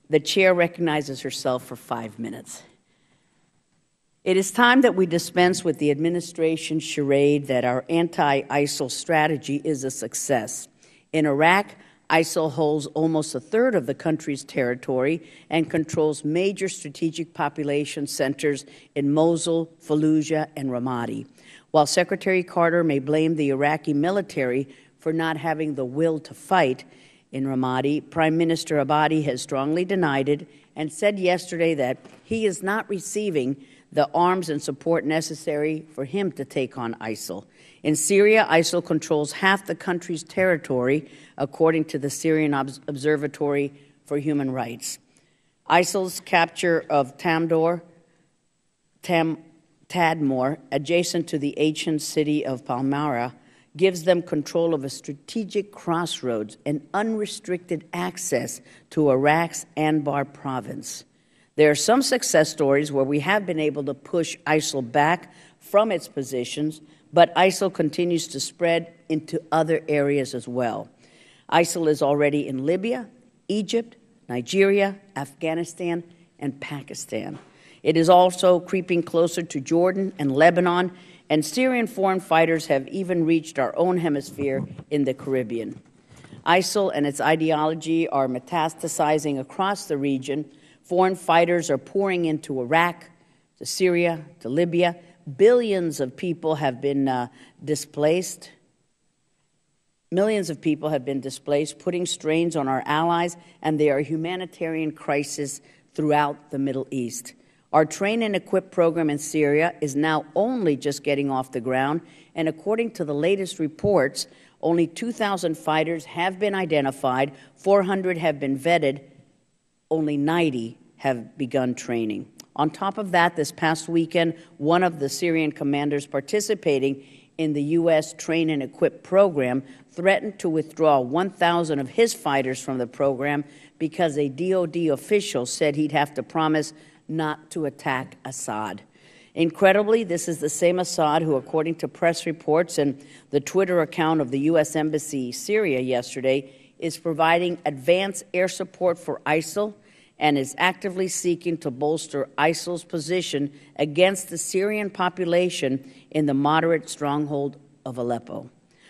The chair recognizes herself for 5 minutes. It is time that we dispense with the administration's charade that our anti-ISIL strategy is a success. In Iraq, ISIL holds almost a third of the country's territory and controls major strategic population centers in Mosul, Fallujah, and Ramadi. While Secretary Carter may blame the Iraqi military for not having the will to fight in Ramadi, Prime Minister Abadi has strongly denied it and said yesterday that he is not receiving the arms and support necessary for him to take on ISIL. In Syria, ISIL controls half the country's territory, according to the Syrian Observatory for Human Rights. ISIL's capture of Tadmor, adjacent to the ancient city of Palmyra, gives them control of a strategic crossroads and unrestricted access to Iraq's Anbar province. There are some success stories where we have been able to push ISIL back from its positions, but ISIL continues to spread into other areas as well. ISIL is already in Libya, Egypt, Nigeria, Afghanistan, and Pakistan. It is also creeping closer to Jordan and Lebanon, and Syrian foreign fighters have even reached our own hemisphere in the Caribbean. ISIL and its ideology are metastasizing across the region. Foreign fighters are pouring into Iraq, to Syria, to Libya. Billions of people have been displaced. Millions of people have been displaced, putting strains on our allies, and there are humanitarian crises throughout the Middle East. Our train and equip program in Syria is now only just getting off the ground, and according to the latest reports, only 2,000 fighters have been identified, 400 have been vetted, only 90 have begun training. On top of that, this past weekend, one of the Syrian commanders participating in the U.S. Train and Equip program threatened to withdraw 1,000 of his fighters from the program because a DoD official said he'd have to promise not to attack Assad. Incredibly, this is the same Assad who, according to press reports and the Twitter account of the U.S. Embassy Syria yesterday, is providing advanced air support for ISIL and is actively seeking to bolster ISIL's position against the Syrian population in the moderate stronghold of Aleppo.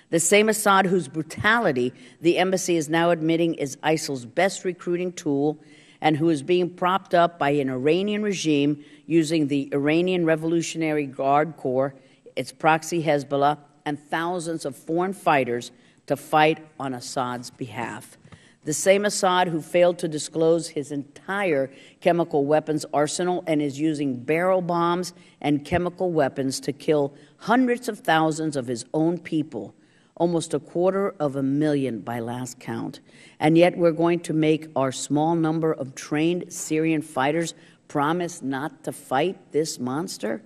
The same Assad whose brutality the embassy is now admitting is ISIL's best recruiting tool and who is being propped up by an Iranian regime using the Iranian Revolutionary Guard Corps, its proxy Hezbollah, and thousands of foreign fighters to fight on Assad's behalf. The same Assad who failed to disclose his entire chemical weapons arsenal and is using barrel bombs and chemical weapons to kill hundreds of thousands of his own people, almost 250,000 by last count. And yet we're going to make our small number of trained Syrian fighters promise not to fight this monster?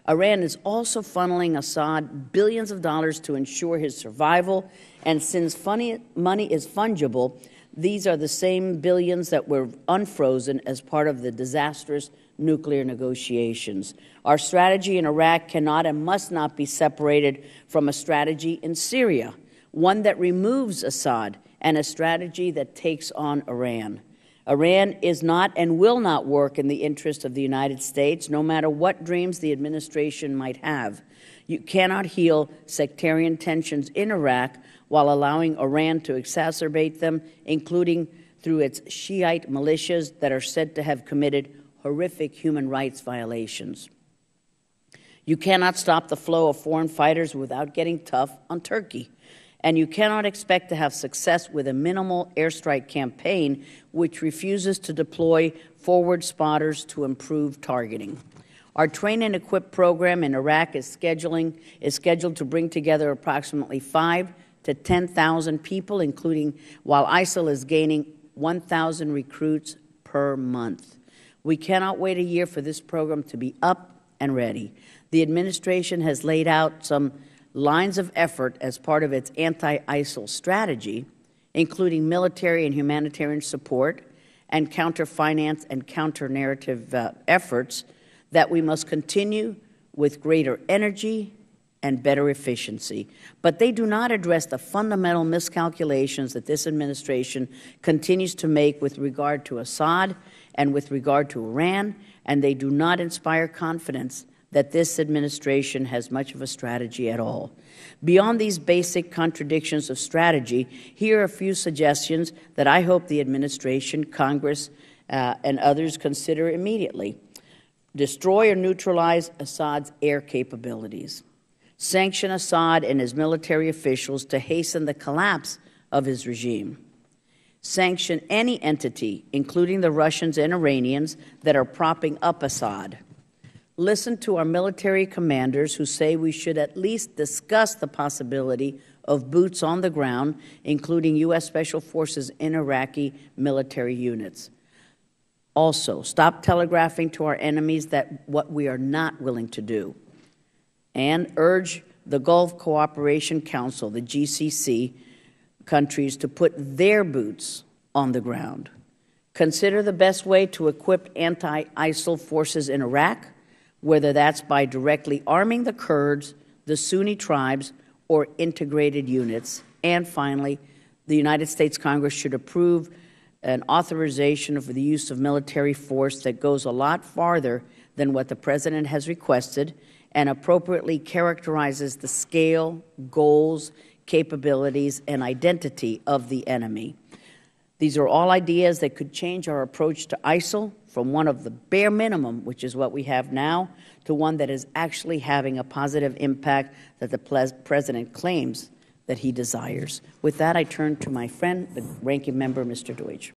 Iran is also funneling Assad billions of dollars to ensure his survival, and since money is fungible, these are the same billions that were unfrozen as part of the disastrous nuclear negotiations. Our strategy in Iraq cannot and must not be separated from a strategy in Syria, one that removes Assad and a strategy that takes on Iran. Iran is not and will not work in the interest of the United States, no matter what dreams the administration might have. You cannot heal sectarian tensions in Iraq while allowing Iran to exacerbate them, including through its Shiite militias that are said to have committed horrific human rights violations. You cannot stop the flow of foreign fighters without getting tough on Turkey. And you cannot expect to have success with a minimal airstrike campaign which refuses to deploy forward spotters to improve targeting. Our train and equip program in Iraq is scheduled to bring together approximately 5,000 to 10,000 people, including while ISIL is gaining 1,000 recruits per month. We cannot wait a year for this program to be up and ready. The administration has laid out some lines of effort as part of its anti-ISIL strategy, including military and humanitarian support and counter-finance and counter-narrative efforts that we must continue with greater energy and better efficiency, but they do not address the fundamental miscalculations that this administration continues to make with regard to Assad and with regard to Iran, and they do not inspire confidence that this administration has much of a strategy at all. Beyond these basic contradictions of strategy, here are a few suggestions that I hope the administration, Congress, and others consider immediately. Destroy or neutralize Assad's air capabilities. Sanction Assad and his military officials to hasten the collapse of his regime. Sanction any entity, including the Russians and Iranians, that are propping up Assad. Listen to our military commanders who say we should at least discuss the possibility of boots on the ground, including U.S. Special Forces in Iraqi military units. Also, stop telegraphing to our enemies that what we are not willing to do. And urge the Gulf Cooperation Council, the GCC, countries to put their boots on the ground. Consider the best way to equip anti-ISIL forces in Iraq, whether that's by directly arming the Kurds, the Sunni tribes, or integrated units. And finally, the United States Congress should approve an authorization for the use of military force that goes a lot farther than what the President has requested and appropriately characterizes the scale, goals, capabilities, and identity of the enemy. These are all ideas that could change our approach to ISIL from one of the bare minimum, which is what we have now, to one that is actually having a positive impact that the President claims that he desires. With that, I turn to my friend, the Ranking Member, Mr. Deutsch.